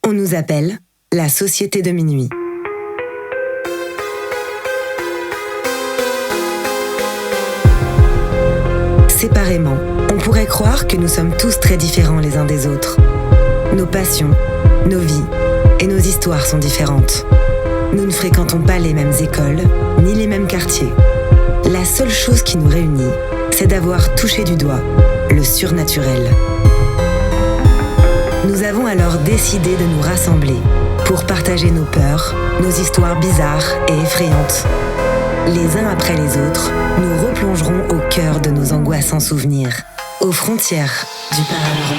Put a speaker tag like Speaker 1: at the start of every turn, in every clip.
Speaker 1: On nous appelle la Société de minuit. Séparément, on pourrait croire que nous sommes tous très différents les uns des autres. Nos passions, nos vies et nos histoires sont différentes. Nous ne fréquentons pas les mêmes écoles, ni les mêmes quartiers. La seule chose qui nous réunit, c'est d'avoir touché du doigt le surnaturel. Nous avons alors décidé de nous rassembler pour partager nos peurs, nos histoires bizarres et effrayantes. Les uns après les autres, nous replongerons au cœur de nos angoissants souvenirs, aux frontières du paranormal.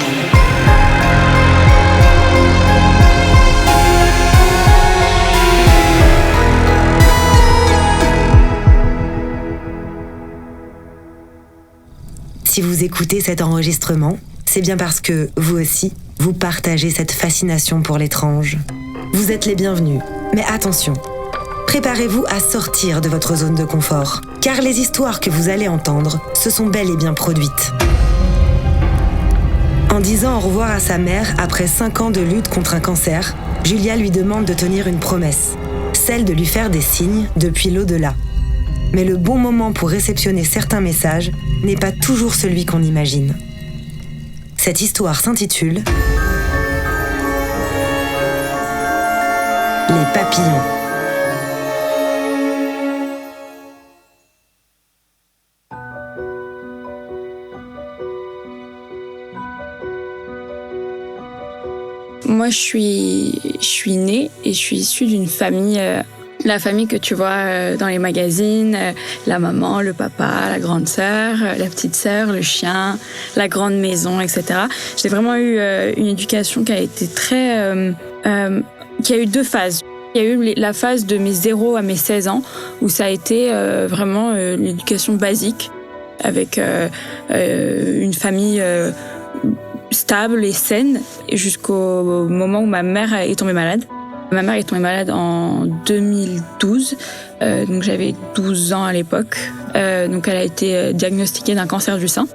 Speaker 1: Si vous écoutez cet enregistrement, c'est bien parce que, vous aussi, vous partagez cette fascination pour l'étrange. Vous êtes les bienvenus, mais attention, préparez-vous à sortir de votre zone de confort, car les histoires que vous allez entendre se sont bel et bien produites. En disant au revoir à sa mère après 5 ans de lutte contre un cancer, Julia lui demande de tenir une promesse, celle de lui faire des signes depuis l'au-delà. Mais le bon moment pour réceptionner certains messages n'est pas toujours celui qu'on imagine. Cette histoire s'intitule « Les papillons ».
Speaker 2: Moi, je suis née et je suis issue d'une famille, la famille que tu vois dans les magazines, la maman, le papa, la grande sœur, la petite sœur, le chien, la grande maison, etc. J'ai vraiment eu une éducation qui a été qui a eu 2 phases. Il y a eu la phase de mes 0 à mes 16 ans où ça a été vraiment l'éducation basique avec une famille stable et saine jusqu'au moment où ma mère est tombée malade. Ma mère est tombée malade en 2012, donc j'avais 12 ans à l'époque. Donc elle a été diagnostiquée d'un cancer du sein.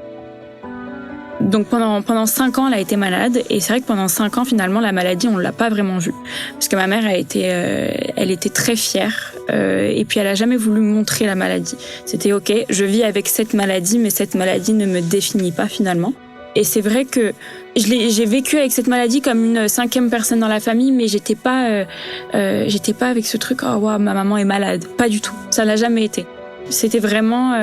Speaker 2: Donc pendant 5 ans, elle a été malade, et c'est vrai que pendant 5 ans, finalement, la maladie, on l'a pas vraiment vue. Parce que ma mère, elle était très fière, et puis elle a jamais voulu montrer la maladie. C'était OK, je vis avec cette maladie, mais cette maladie ne me définit pas finalement. Et c'est vrai que j'ai vécu avec cette maladie comme une 5e personne dans la famille, mais j'étais pas avec ce truc, oh wow, ma maman est malade. Pas du tout. Ça l'a jamais été. C'était vraiment,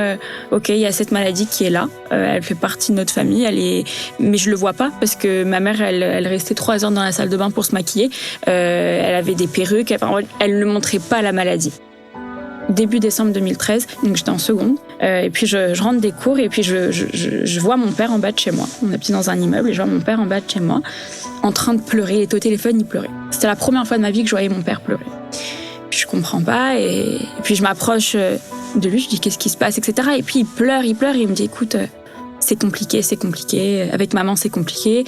Speaker 2: OK, il y a cette maladie qui est là. Elle fait partie de notre famille. Mais je le vois pas parce que ma mère, elle restait 3 heures dans la salle de bain pour se maquiller. Elle avait des perruques. Elle ne montrait pas la maladie. Début décembre 2013, donc j'étais en seconde, et puis je rentre des cours, et puis je vois mon père en bas de chez moi. On habite dans un immeuble, et je vois mon père en bas de chez moi, en train de pleurer. Il était au téléphone, il pleurait. C'était la première fois de ma vie que je voyais mon père pleurer. Puis je comprends pas, et puis je m'approche de lui, je dis qu'est-ce qui se passe, etc. Et puis il pleure, et il me dit écoute, c'est compliqué, avec maman c'est compliqué.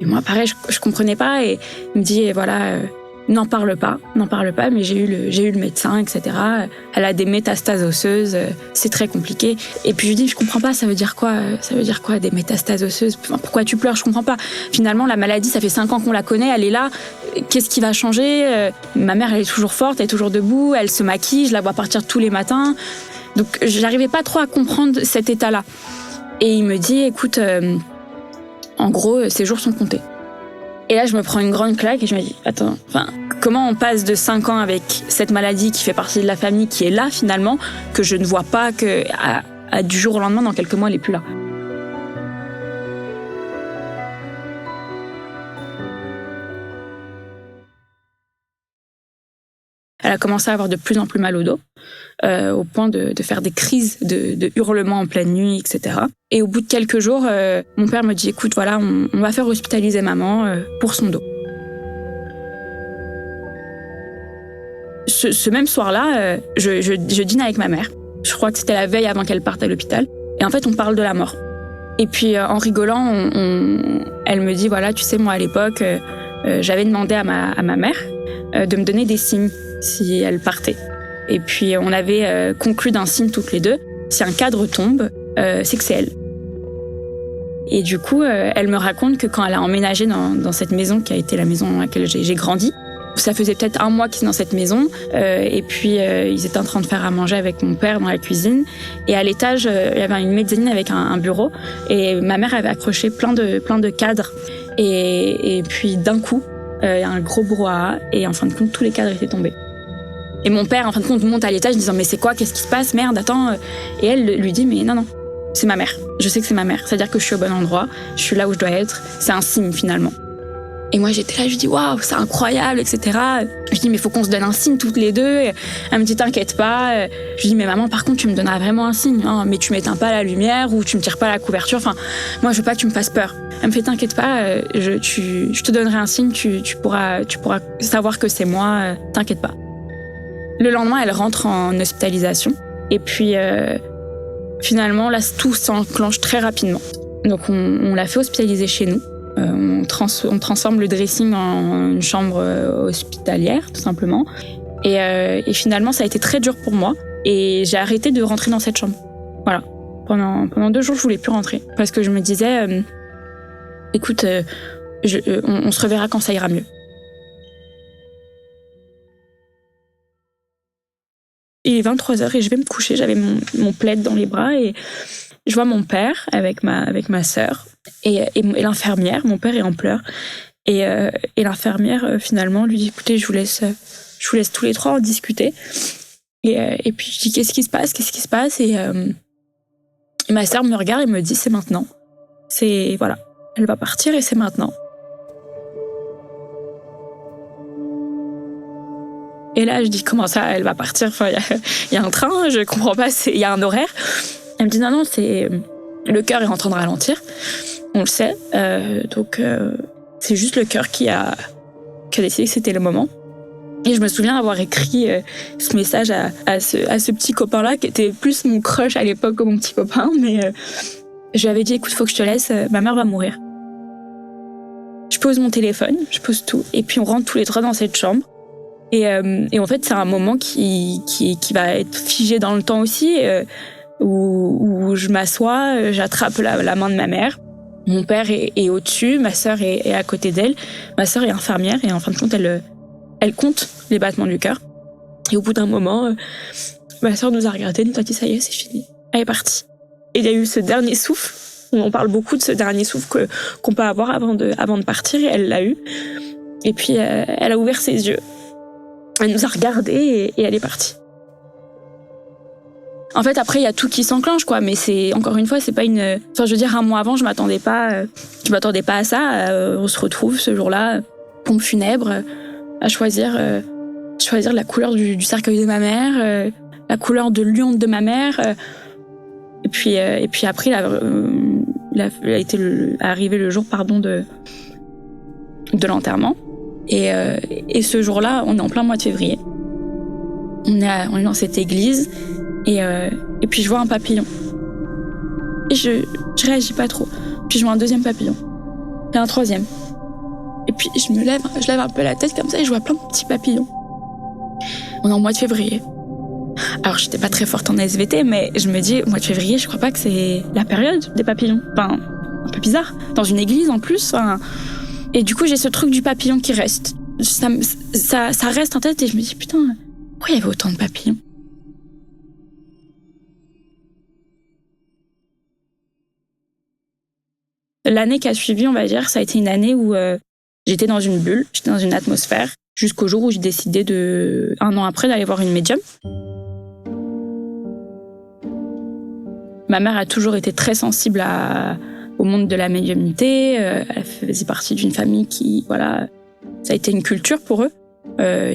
Speaker 2: Et moi pareil, je comprenais pas, et il me dit voilà, n'en parle pas, mais j'ai eu le médecin, etc. Elle a des métastases osseuses, c'est très compliqué. Et puis je lui dis, je comprends pas, ça veut dire quoi des métastases osseuses? Pourquoi tu pleures? Je comprends pas. Finalement, la maladie, ça fait 5 ans qu'on la connaît, elle est là. Qu'est-ce qui va changer? Ma mère, elle est toujours forte, elle est toujours debout, elle se maquille, je la vois partir tous les matins. Donc, j'arrivais pas trop à comprendre cet état-là. Et il me dit, écoute, en gros, ses jours sont comptés. Et là, je me prends une grande claque et je me dis, attends, comment on passe de 5 ans avec cette maladie qui fait partie de la famille, qui est là finalement, que je ne vois pas, à du jour au lendemain, dans quelques mois, elle n'est plus là. Elle a commencé à avoir de plus en plus mal au dos, au point de faire des crises de hurlements en pleine nuit, etc. Et au bout de quelques jours, mon père me dit, écoute, voilà, on va faire hospitaliser maman pour son dos. Ce même soir-là, je dîne avec ma mère. Je crois que c'était la veille avant qu'elle parte à l'hôpital. Et en fait, on parle de la mort. Et puis, en rigolant, elle me dit, voilà, tu sais, moi, à l'époque, j'avais demandé à ma mère de me donner des signes si elle partait. Et puis, on avait conclu d'un signe toutes les deux. Si un cadre tombe, c'est que c'est elle. Et du coup, elle me raconte que quand elle a emménagé dans cette maison qui a été la maison dans laquelle j'ai grandi, ça faisait peut-être 1 mois qu'ils étaient dans cette maison, et puis ils étaient en train de faire à manger avec mon père dans la cuisine. Et à l'étage, il y avait une mezzanine avec un bureau, et ma mère avait accroché plein de cadres. Et puis d'un coup, il y a un gros brouhaha, et en fin de compte, tous les cadres étaient tombés. Et mon père, en fin de compte, monte à l'étage disant « Mais c'est quoi? Qu'est-ce qui se passe? Merde, attends !» Et elle lui dit « Mais non, c'est ma mère. Je sais que c'est ma mère. C'est-à-dire que je suis au bon endroit, je suis là où je dois être. C'est un signe finalement. » Et moi, j'étais là, je lui dis « Waouh, c'est incroyable, etc. » Je dis « Mais faut qu'on se donne un signe toutes les deux. » Elle me dit « T'inquiète pas. » Je lui dis « Mais maman, par contre, tu me donneras vraiment un signe. Hein, mais tu m'éteins pas la lumière ou tu me tires pas la couverture. Enfin, moi, je veux pas que tu me fasses peur. » Elle me fait « T'inquiète pas, je te donnerai un signe. Tu pourras savoir que c'est moi. T'inquiète pas. » Le lendemain, elle rentre en hospitalisation. Et puis, finalement, là, tout s'enclenche très rapidement. Donc, on l'a fait hospitaliser chez nous. On transforme le dressing en une chambre hospitalière, tout simplement. Et finalement, ça a été très dur pour moi. Et j'ai arrêté de rentrer dans cette chambre. Voilà. Pendant 2 jours, je voulais plus rentrer. Parce que je me disais, écoute, on se reverra quand ça ira mieux. Il est 23h et je vais me coucher. J'avais mon plaid dans les bras et je vois mon père avec ma sœur et l'infirmière. Mon père est en pleurs. Et l'infirmière, finalement, lui dit « Écoutez, je vous laisse tous les 3 en discuter. » Et puis je dis « Qu'est-ce qui se passe ?» Et ma sœur me regarde et me dit « C'est maintenant. Voilà, elle va partir et c'est maintenant. » Et là, je dis, comment ça, elle va partir? Enfin, il y a un train, je comprends pas, il y a un horaire. Elle me dit, non, le cœur est en train de ralentir. On le sait. Donc, c'est juste le cœur qui a décidé que c'était le moment. Et je me souviens avoir écrit ce message à ce petit copain-là, qui était plus mon crush à l'époque que mon petit copain. Mais je lui avais dit, écoute, faut que je te laisse, ma mère va mourir. Je pose mon téléphone, je pose tout. Et puis, on rentre tous les 3 dans cette chambre. Et en fait, c'est un moment qui va être figé dans le temps aussi, où je m'assois, j'attrape la main de ma mère. Mon père est au-dessus, ma sœur est à côté d'elle. Ma sœur est infirmière et en fin de compte, elle compte les battements du cœur. Et au bout d'un moment, ma sœur nous a regardés, nous a dit « Ça y est, c'est fini. Elle est partie. » Et il y a eu ce dernier souffle. On parle beaucoup de ce dernier souffle qu'on peut avoir avant de partir, et elle l'a eu. Et puis, elle a ouvert ses yeux. Elle nous a regardés et elle est partie. En fait, après, il y a tout qui s'enclenche, quoi. Mais encore une fois, c'est pas une... Enfin, je veux dire, 1 mois avant, je m'attendais pas à ça. On se retrouve ce jour-là, pompe funèbre, à choisir la couleur du cercueil de ma mère, la couleur de l'urne de ma mère. Et puis après, il a été arrivé le jour, de l'enterrement. Et ce jour-là, on est en plein mois de février. On est dans cette église et puis je vois un papillon. Et je réagis pas trop. Puis je vois un 2e papillon. Et un 3e. Et puis je lève un peu la tête comme ça et je vois plein de petits papillons. On est en mois de février. Alors j'étais pas très forte en SVT, mais je me dis, mois de février, je crois pas que c'est la période des papillons. Enfin, un peu bizarre. Dans une église en plus, et du coup, j'ai ce truc du papillon qui reste. Ça reste en tête et je me dis, putain, pourquoi il y avait autant de papillons? L'année qui a suivi, on va dire, ça a été une année où j'étais dans une bulle, j'étais dans une atmosphère, jusqu'au jour où j'ai décidé 1 an après, d'aller voir une médium. Ma mère a toujours été très sensible au monde de la médiumnité. Elle faisait partie d'une famille qui, voilà, ça a été une culture pour eux,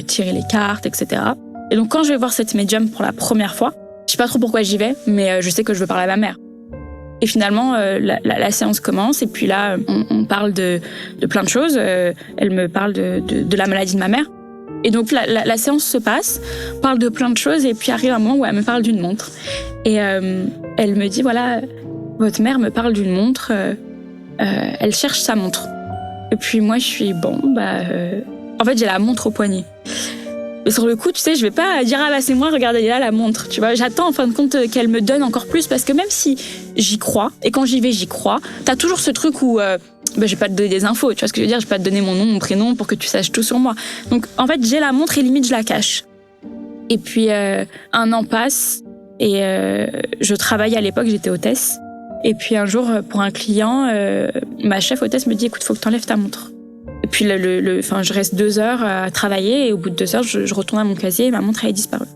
Speaker 2: tirer les cartes, etc. Et donc quand je vais voir cette médium pour la première fois, je sais pas trop pourquoi j'y vais, mais je sais que je veux parler à ma mère. Et finalement, la séance commence et puis là, on parle de plein de choses. Elle me parle de la maladie de ma mère. Et donc la séance se passe, on parle de plein de choses et puis arrive un moment où elle me parle d'une montre. Et elle me dit, voilà, votre mère me parle d'une montre, elle cherche sa montre. Et puis moi, je suis, en fait, j'ai la montre au poignet. Sur le coup, tu sais, je vais pas dire, ah bah c'est moi, regardez là la montre, tu vois. J'attends en fin de compte qu'elle me donne encore plus, parce que même si j'y crois, et quand j'y vais, j'y crois, t'as toujours ce truc où, je vais pas te donner des infos, tu vois ce que je veux dire, je vais pas te donner mon nom, mon prénom pour que tu saches tout sur moi. Donc en fait, j'ai la montre et limite je la cache. Et puis un an passe, et je travaillais à l'époque, j'étais hôtesse. Et puis un jour, pour un client, ma chef hôtesse me dit, écoute, faut que t'enlèves ta montre. Et puis je reste 2 heures à travailler, et au bout de 2 heures, je retourne à mon casier et ma montre avait disparu.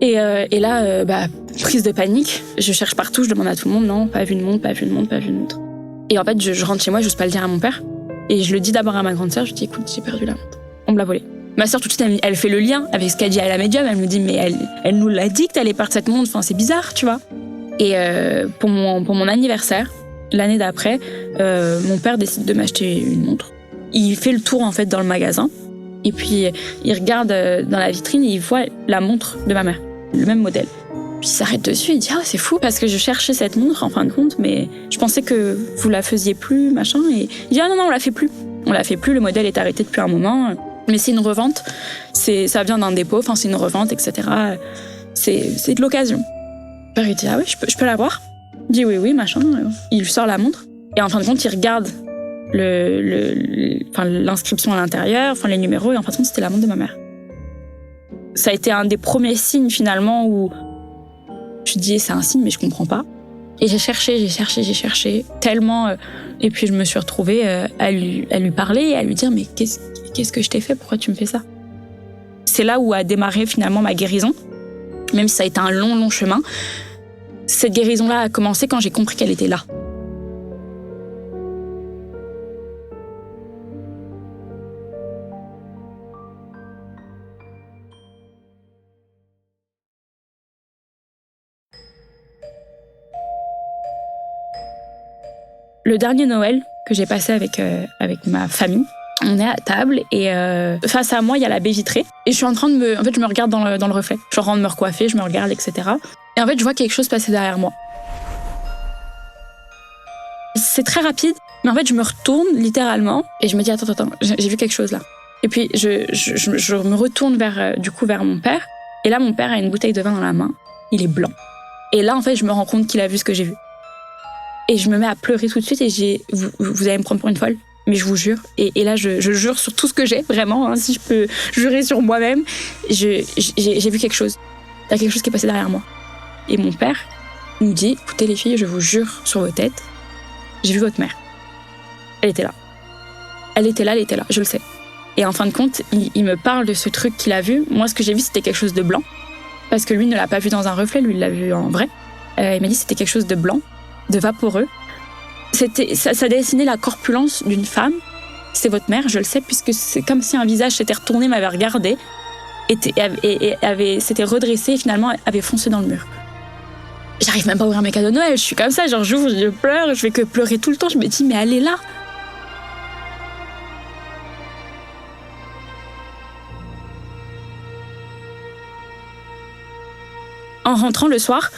Speaker 2: Et là, prise de panique, je cherche partout, je demande à tout le monde, non, pas vu de montre, pas vu de montre, pas vu de montre. Et en fait, je rentre chez moi, j'ose pas le dire à mon père. Et je le dis d'abord à ma grande sœur, je dis, écoute, j'ai perdu la montre. On me l'a volée. Ma sœur, tout de suite, elle fait le lien avec ce qu'a dit à la médium. Elle me dit, mais elle nous l'a dit que t'allais perdre cette montre, enfin, c'est bizarre, tu vois. Et pour mon anniversaire, l'année d'après, mon père décide de m'acheter une montre. Il fait le tour en fait dans le magasin, et puis il regarde dans la vitrine et il voit la montre de ma mère, le même modèle. Puis il s'arrête dessus, il dit, ah c'est fou parce que je cherchais cette montre en fin de compte, mais je pensais que vous la faisiez plus, machin. Et il dit, ah non, on la fait plus. On la fait plus, le modèle est arrêté depuis un moment, mais c'est une revente, ça vient d'un dépôt, enfin c'est une revente, etc. C'est de l'occasion. Mon père il dit, ah oui, je peux l'avoir. Il dit oui, machin. Il lui sort la montre, et en fin de compte il regarde l'inscription à l'intérieur, enfin les numéros, et en fin de compte c'était la montre de ma mère. Ça a été un des premiers signes finalement où je dis c'est un signe mais je comprends pas. Et j'ai cherché tellement, et puis je me suis retrouvée à lui parler et à lui dire, mais qu'est-ce que je t'ai fait, pourquoi tu me fais ça? C'est là où a démarré finalement ma guérison, même si ça a été un long chemin. Cette guérison-là a commencé quand j'ai compris qu'elle était là. Le dernier Noël que j'ai passé avec ma famille, on est à table et face à moi, il y a la baie vitrée. Et je suis en train de je me regarde dans le reflet. Je rentre me recoiffer, je me regarde, etc. Et en fait, je vois quelque chose passer derrière moi. C'est très rapide, mais en fait, je me retourne littéralement et je me dis, attends, j'ai vu quelque chose là. Et puis, je me retourne vers mon père. Et là, mon père a une bouteille de vin dans la main. Il est blanc. Et là, en fait, je me rends compte qu'il a vu ce que j'ai vu. Et je me mets à pleurer tout de suite et vous allez me prendre pour une folle, mais je vous jure. Et là, je jure sur tout ce que j'ai, vraiment, hein, si je peux jurer sur moi-même. J'ai vu quelque chose. Il y a quelque chose qui est passé derrière moi. Et mon père nous dit, écoutez les filles, je vous jure sur vos têtes, j'ai vu votre mère. Elle était là. Elle était là, je le sais. Et en fin de compte, il me parle de ce truc qu'il a vu. Moi, ce que j'ai vu, c'était quelque chose de blanc. Parce que lui ne l'a pas vu dans un reflet, lui, il l'a vu en vrai. Il m'a dit, c'était quelque chose de blanc, de vaporeux. Ça dessinait la corpulence d'une femme. C'est votre mère, je le sais, puisque c'est comme si un visage s'était retourné, m'avait regardé, s'était redressé et finalement avait foncé dans le mur. J'arrive même pas à ouvrir mes cadeaux de Noël, je suis comme ça, genre j'ouvre, je pleure, je fais que pleurer tout le temps, je me dis mais elle est là. En rentrant le soir,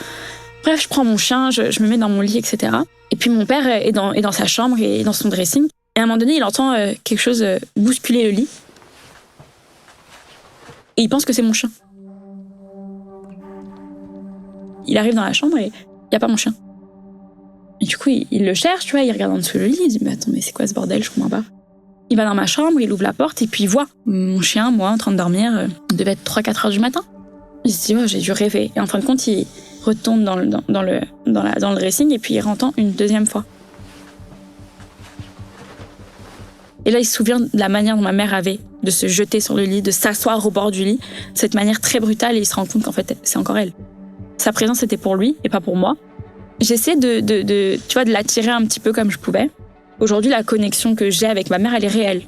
Speaker 2: bref, je prends mon chien, je me mets dans mon lit, etc. Et puis mon père est dans sa chambre et dans son dressing. Et à un moment donné, il entend quelque chose bousculer le lit. Et il pense que c'est mon chien. Il arrive dans la chambre et il n'y a pas mon chien. Et du coup, il le cherche, tu vois, il regarde en dessous le lit, il dit mais attends, mais c'est quoi ce bordel, je comprends pas. Il va dans ma chambre, il ouvre la porte et puis il voit mon chien, moi, en train de dormir. Il devait être 3-4 heures du matin. Il se dit oh, j'ai dû rêver. Et en fin de compte, il retourne dans le dressing et puis il entend une deuxième fois. Et là, il se souvient de la manière dont ma mère avait de se jeter sur le lit, de s'asseoir au bord du lit, cette manière très brutale, et il se rend compte qu'en fait, c'est encore elle. Sa présence était pour lui et pas pour moi. J'essaie de l'attirer un petit peu comme je pouvais. Aujourd'hui, la connexion que j'ai avec ma mère, elle est réelle.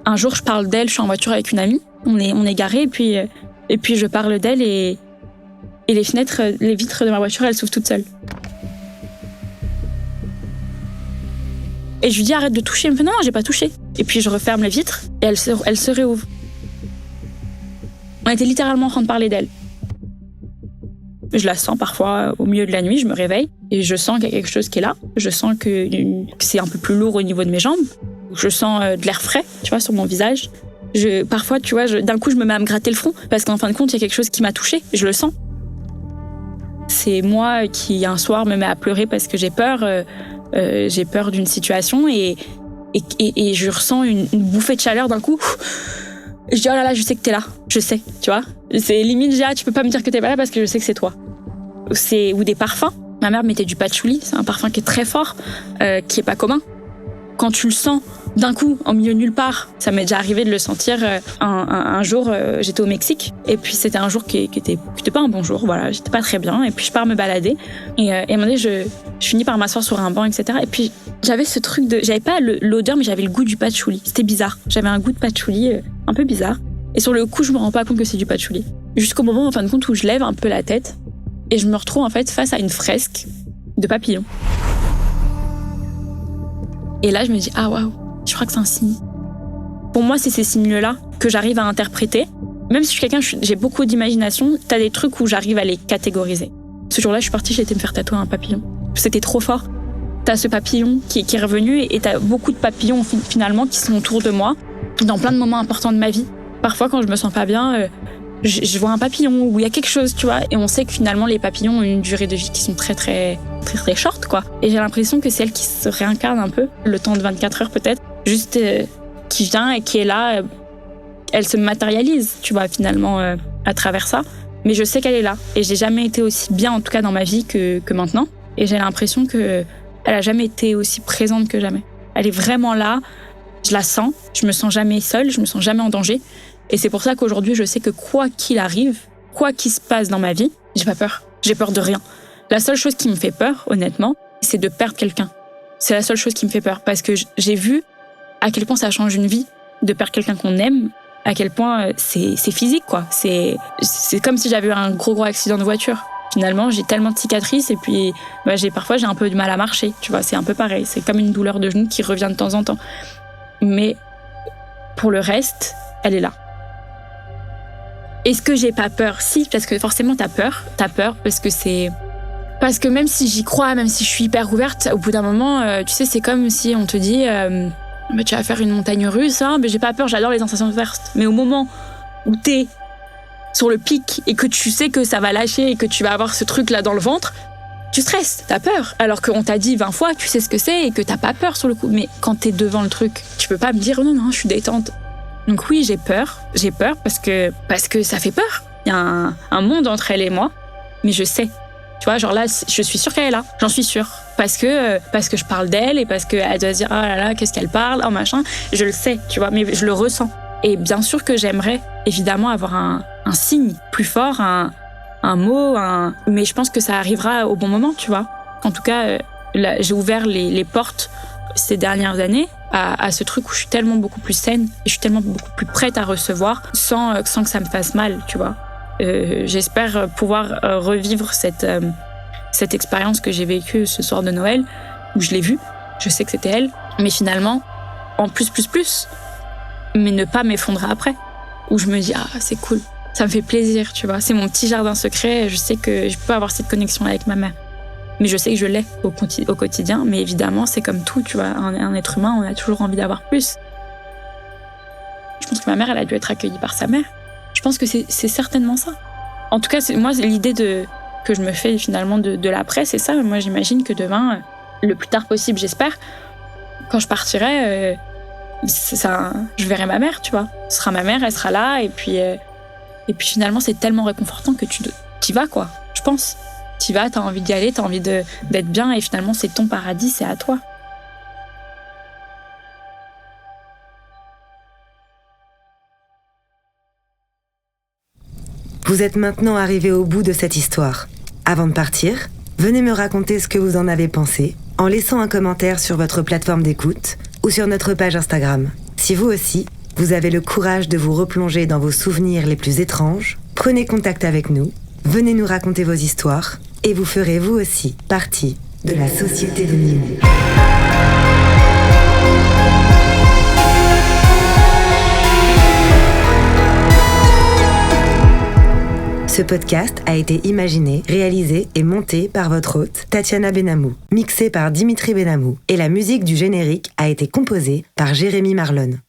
Speaker 2: Un jour, je parle d'elle, je suis en voiture avec une amie, on est garés, et puis je parle d'elle et les vitres de ma voiture, elles s'ouvrent toutes seules. Et je lui dis arrête de toucher, elle me fait non, j'ai pas touché. Et puis je referme les vitres et elle se réouvre. On était littéralement en train de parler d'elle. Je la sens parfois au milieu de la nuit, je me réveille et je sens qu'il y a quelque chose qui est là. Je sens que c'est un peu plus lourd au niveau de mes jambes. Je sens de l'air frais, tu vois, sur mon visage. Parfois, tu vois, d'un coup, je me mets à me gratter le front parce qu'en fin de compte, il y a quelque chose qui m'a touchée. Je le sens. C'est moi qui, un soir, me mets à pleurer parce que j'ai peur. J'ai peur d'une situation et je ressens une bouffée de chaleur d'un coup. Je dis, oh là là, je sais que t'es là. Je sais, tu vois. C'est limite, tu peux pas me dire que t'es pas là parce que je sais que c'est toi. Ou des parfums. Ma mère mettait du patchouli. C'est un parfum qui est très fort, qui est pas commun. Quand tu le sens d'un coup, en milieu de nulle part, ça m'est déjà arrivé de le sentir. Un jour, j'étais au Mexique, et puis c'était un jour qui était pas un bon jour, voilà, j'étais pas très bien, et puis je pars me balader, et à un moment donné, je finis par m'asseoir sur un banc, etc. Et puis j'avais ce truc j'avais pas l'odeur, mais j'avais le goût du patchouli. C'était bizarre. J'avais un goût de patchouli un peu bizarre. Et sur le coup, je me rends pas compte que c'est du patchouli. Jusqu'au moment, en fin de compte, où je lève un peu la tête, et je me retrouve en fait face à une fresque de papillons. Et là, je me dis, ah waouh, je crois que c'est un signe. Pour moi, c'est ces signes-là que j'arrive à interpréter. Même si je suis quelqu'un, j'ai beaucoup d'imagination, t'as des trucs où j'arrive à les catégoriser. Ce jour-là, je suis partie, j'ai été me faire tatouer un papillon. C'était trop fort. T'as ce papillon qui est revenu, et t'as beaucoup de papillons finalement qui sont autour de moi dans plein de moments importants de ma vie. Parfois, quand je me sens pas bien, je vois un papillon où il y a quelque chose, tu vois. Et on sait que finalement, les papillons ont une durée de vie qui sont très, très, très, très short, quoi. Et j'ai l'impression que c'est elle qui se réincarne un peu, le temps de 24 heures peut-être, juste qui vient et qui est là. Elle se matérialise, tu vois, finalement, à travers ça. Mais je sais qu'elle est là. Et j'ai jamais été aussi bien, en tout cas dans ma vie, que maintenant. Et j'ai l'impression qu'elle a jamais été aussi présente que jamais. Elle est vraiment là. Je la sens. Je me sens jamais seule. Je me sens jamais en danger. Et c'est pour ça qu'aujourd'hui, je sais que quoi qu'il arrive, quoi qu'il se passe dans ma vie, j'ai pas peur. J'ai peur de rien. La seule chose qui me fait peur, honnêtement, c'est de perdre quelqu'un. C'est la seule chose qui me fait peur. Parce que j'ai vu à quel point ça change une vie de perdre quelqu'un qu'on aime, à quel point c'est physique, quoi. C'est comme si j'avais eu un gros accident de voiture. Finalement, j'ai tellement de cicatrices et puis parfois j'ai un peu du mal à marcher, tu vois, c'est un peu pareil. C'est comme une douleur de genou qui revient de temps en temps. Mais pour le reste, elle est là. Est-ce que j'ai pas peur ? Si, parce que forcément t'as peur parce que même si j'y crois, même si je suis hyper ouverte, au bout d'un moment, tu sais, c'est comme si on te dit tu vas faire une montagne russe, hein, mais j'ai pas peur, j'adore les sensations vertes. Mais au moment où t'es sur le pic et que tu sais que ça va lâcher et que tu vas avoir ce truc là dans le ventre, tu stresses, t'as peur. Alors qu'on t'a dit 20 fois, tu sais ce que c'est et que t'as pas peur sur le coup. Mais quand t'es devant le truc, tu peux pas me dire non, je suis détente. Donc oui, j'ai peur parce que ça fait peur. Il y a un monde entre elle et moi, mais je sais. Tu vois, genre là, je suis sûre qu'elle est là, j'en suis sûre. Parce que je parle d'elle et parce qu'elle doit se dire, oh là là, qu'est-ce qu'elle parle, oh machin. Je le sais, tu vois, mais je le ressens. Et bien sûr que j'aimerais, évidemment, avoir un signe plus fort, un mot, mais je pense que ça arrivera au bon moment, tu vois. En tout cas, là, j'ai ouvert les portes ces dernières années à ce truc où je suis tellement beaucoup plus saine et je suis tellement beaucoup plus prête à recevoir sans que ça me fasse mal, tu vois. J'espère pouvoir revivre cette expérience que j'ai vécue ce soir de Noël, où je l'ai vue, je sais que c'était elle, mais finalement, en plus, mais ne pas m'effondrer après, où je me dis, ah, c'est cool, ça me fait plaisir, tu vois, c'est mon petit jardin secret, je sais que je peux avoir cette connexion avec ma mère. Mais je sais que je l'ai au quotidien, mais évidemment, c'est comme tout, tu vois, un être humain, on a toujours envie d'avoir plus. Je pense que ma mère, elle a dû être accueillie par sa mère. Je pense que c'est certainement ça. En tout cas, moi, l'idée que je me fais finalement de l'après, c'est ça. Moi, j'imagine que demain, le plus tard possible, j'espère, quand je partirai, je verrai ma mère, tu vois. Ce sera ma mère, elle sera là, et puis finalement, c'est tellement réconfortant que tu y vas, quoi, je pense. Tu y vas, t'as envie d'y aller, t'as envie d'être bien, et finalement, c'est ton paradis, c'est à toi.
Speaker 1: Vous êtes maintenant arrivé au bout de cette histoire. Avant de partir, venez me raconter ce que vous en avez pensé en laissant un commentaire sur votre plateforme d'écoute ou sur notre page Instagram. Si vous aussi, vous avez le courage de vous replonger dans vos souvenirs les plus étranges, prenez contact avec nous, venez nous raconter vos histoires et vous ferez vous aussi partie de la société de Nimo. Ce podcast a été imaginé, réalisé et monté par votre hôte, Tatiana Benamou, mixé par Dimitri Benamou, et la musique du générique a été composée par Jérémy Marlon.